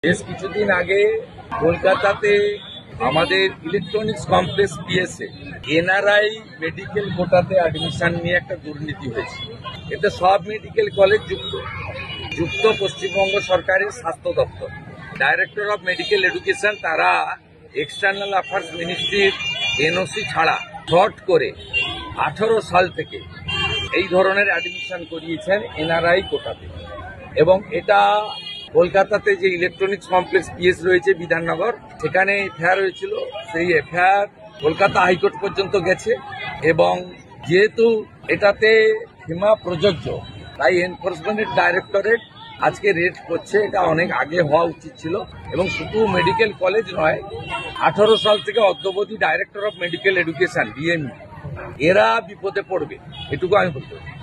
বেশ কিছুদিন আগে কলকাতাতে আমাদের electronics complex PSA NRI medical কোটাতে অ্যাডমিশন নিয়ে একটা দুর্নীতি হয়েছে। এতে সব মেডিকেল কলেজ যুক্ত পশ্চিমবঙ্গ সরকারের স্বাস্থ্য দপ্তর, ডাইরেক্টর অফ মেডিকেল এডুকেশন, তারা এক্সটার্নাল অ্যাফেয়ার্স মিনিস্ট্রির এনওসি ছাড়া ফ্রড করে 18 সাল থেকে এই ধরনের অ্যাডমিশন করিয়েছেন এনআরআই কোটাতে। এবং এটা কলকাতাতে যে ইলেকট্রনিক্স কমপ্লেক্স পিএস রয়েছে বিধাননগর, সেখানে এফআইআর হয়েছিল। সেই এফআইআর কলকাতা হাইকোর্ট পর্যন্ত গেছে এবং যেহেতু এটাতে সীমা প্রযোজ্য, তাই এনফোর্সমেন্ট ডাইরেক্টরেট আজকে রেড করছে। এটা অনেক আগে হওয়া উচিত ছিল। এবং শুধু মেডিকেল কলেজ নয়, 18 সাল থেকে অদ্যাবধি director of medical education DME এরা বিপদে পড়বে, এটুকু আমি বলতে পারি।